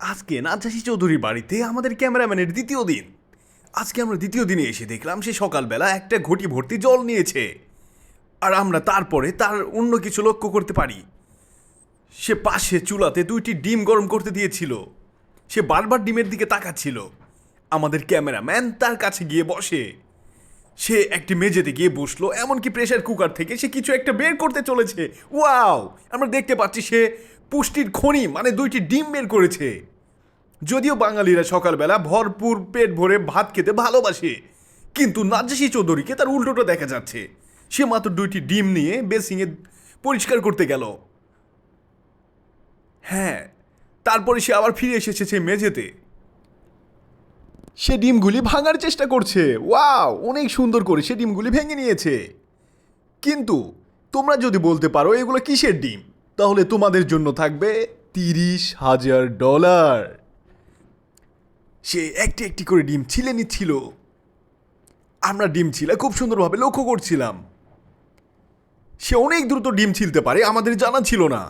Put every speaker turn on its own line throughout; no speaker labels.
আজকে নাজ্জাশী চৌধুরীর বাড়িতে আমাদের ক্যামেরাম্যানের দ্বিতীয় দিন। আজকে আমরা দ্বিতীয় দিনে এসে দেখলাম সে সকালবেলা একটা ঘটি ভর্তি জল নিয়েছে। আর আমরা তারপরে তার অন্য কিছু লক্ষ্য করতে পারি। সে পাশে চুলাতে 2টি ডিম গরম করতে দিয়েছিল। সে বারবার ডিমের দিকে তাকাচ্ছিল। আমাদের ক্যামেরাম্যান তার কাছে গিয়ে বসে। সে একটি মেঝেতে গিয়ে বসলো, এমনকি প্রেসার কুকার থেকে সে কিছু একটা বের করতে চলেছে। ওয়াও! আমরা দেখতে পাচ্ছি সে পুষ্টির খনি মানে 2টি ডিম বের করেছে। যদিও বাঙালিরা সকালবেলা ভরপুর পেট ভরে ভাত খেতে ভালোবাসে, কিন্তু নাজ্জাশী চৌধুরীকে তার উল্টোটা দেখা যাচ্ছে। সে মাত্র 2টি ডিম নিয়ে বেসিংয়ে পরিষ্কার করতে গেল। হ্যাঁ, তারপরে সে আবার ফিরে এসেছে সেই মেঝেতে। সে ডিমগুলি ভাঙার চেষ্টা করছে। ওয়াও, অনেক সুন্দর করে সে ডিমগুলি ভেঙে নিয়েছে। কিন্তু তোমরা যদি বলতে পারো এগুলো কিসের ডিম, তাহলে তোমাদের জন্য থাকবে $30,000। সে একটি একটি করে ডিম ছিলে নিচ্ছিল। আমরা ডিম ছিলে খুব সুন্দরভাবে লক্ষ্য করছিলাম। সে অনেক দ্রুত ডিম ছিলতে পারে, আমাদের জানা ছিল না।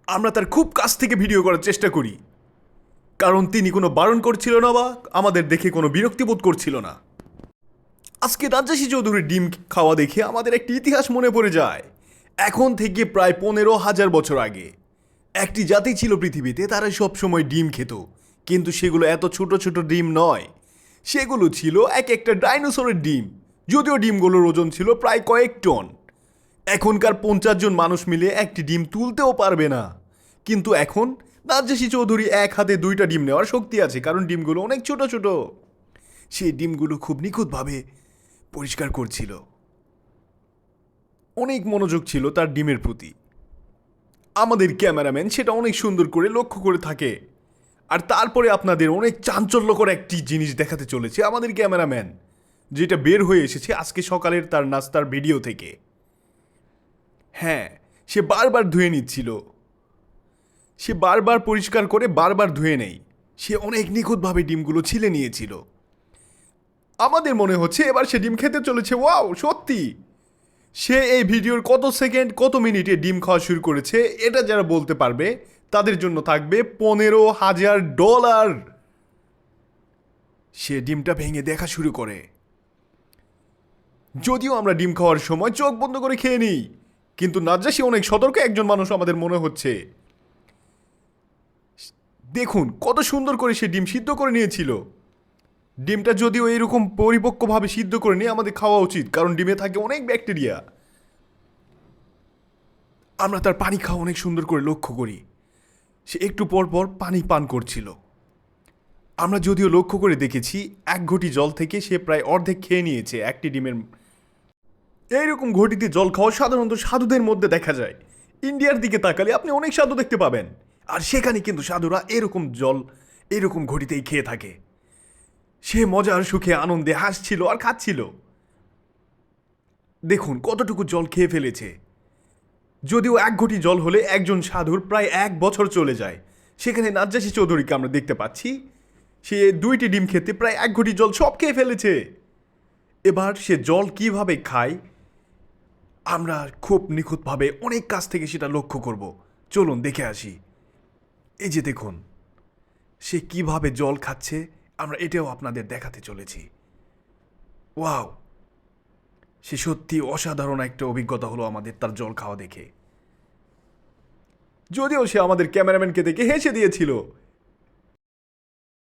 আমরা তার খুব কাছ থেকে ভিডিও করার চেষ্টা করি, কারণ তিনি কোনো বারণ করছিল না বা আমাদের দেখে কোনো বিরক্তি বোধ করছিল না। আজকে নাজ্জাশী চৌধুরীর ডিম খাওয়া দেখে আমাদের একটি ইতিহাস মনে পড়ে যায়। এখন থেকে প্রায় 15,000 বছর আগে একটি জাতি ছিল পৃথিবীতে, তারা সবসময় ডিম খেত। কিন্তু সেগুলো এত ছোট ছোট ডিম নয়, সেগুলো ছিল এক একটা ডাইনোসরের ডিম। যদিও ডিমগুলোর ওজন ছিল প্রায় কয়েক টন। এখনকার 50 জন মানুষ মিলে একটি ডিম তুলতেও পারবে না। কিন্তু এখন নাজ্জাশী চৌধুরী এক হাতে 2টা ডিম নেওয়ার শক্তি আছে, কারণ ডিমগুলো অনেক ছোট ছোট। সেই ডিমগুলো খুব নিখুঁতভাবে পরিষ্কার করছিল। অনেক মনোযোগ ছিল তার ডিমের প্রতি। আমাদের ক্যামেরাম্যান সেটা অনেক সুন্দর করে লক্ষ্য করে থাকে। আর তারপরে আপনাদের অনেক চাঞ্চল্যকর একটি জিনিস দেখাতে চলেছে আমাদের ক্যামেরাম্যান, যেটা বের হয়ে এসেছে আজকে সকালের তার নাস্তার ভিডিও থেকে। হ্যাঁ, সে বারবার ধুয়ে নিচ্ছিল। সে বারবার পরিষ্কার করে বারবার ধুয়ে নেয়। সে অনেক নিখুঁতভাবে ডিমগুলো ছিলে নিয়েছিল। আমাদের মনে হচ্ছে এবার সে ডিম খেতে চলেছে। ওয়াও, সত্যি! সে এই ভিডিওর কত সেকেন্ড কত মিনিটে ডিম খাওয়া শুরু করেছে এটা যারা বলতে পারবে তাদের জন্য থাকবে $15,000। সে ডিমটা ভেঙে দেখা শুরু করে। যদিও আমরা ডিম খাওয়ার সময় চোখ বন্ধ করে খেয়ে নিই, কিন্তু নাজ্জাশী অনেক সতর্ক একজন মানুষ আমাদের মনে হচ্ছে। দেখুন কত সুন্দর করে সে ডিম সিদ্ধ করে নিয়েছিল। ডিমটা যদিও এরকম পরিপক্কভাবে সিদ্ধ করে নিয়ে আমাদের খাওয়া উচিত, কারণ ডিমে থাকে অনেক ব্যাকটেরিয়া। আমরা তার পানি খাওয়া অনেক সুন্দর করে লক্ষ্য করি। সে একটু পর পর পানি পান করছিল। আমরা যদিও লক্ষ্য করে দেখেছি 1 ঘটি জল থেকে সে প্রায় অর্ধেক খেয়ে নিয়েছে একটি ডিমের। এইরকম ঘটিতে জল খাওয়া সাধারণত সাধুদের মধ্যে দেখা যায়। ইন্ডিয়ার দিকে তাকালে আপনি অনেক সাধু দেখতে পাবেন, আর সেখানে কিন্তু সাধুরা এরকম জল এরকম ঘটিতেই খেয়ে থাকে। সে মজার সুখে আনন্দে হাসছিল আর খাচ্ছিল। দেখুন কতটুকু জল খেয়ে ফেলেছে। যদিও 1 ঘটি জল হলে একজন সাধুর প্রায় 1 বছর চলে যায়, সেখানে নাজ্জাশী চৌধুরীকে আমরা দেখতে পাচ্ছি সে 2টি ডিম খেতে প্রায় 1 ঘটি জল সব খেয়ে ফেলেছে। এবার সে জল কিভাবে খায় আমরা খুব নিখুঁতভাবে অনেক কাছ থেকে সেটা লক্ষ্য করব। চলুন দেখে আসি। এই যে দেখুন সে কিভাবে জল খাচ্ছে, আমরা এটাও আপনাদের দেখাতে চলেছি। ওয়াও, সে সত্যি অসাধারণ একটা অভিজ্ঞতা হলো আমাদের তার জল খাওয়া দেখে। যদিও সে আমাদের ক্যামেরাম্যানকে দেখে হেসে দিয়েছিল,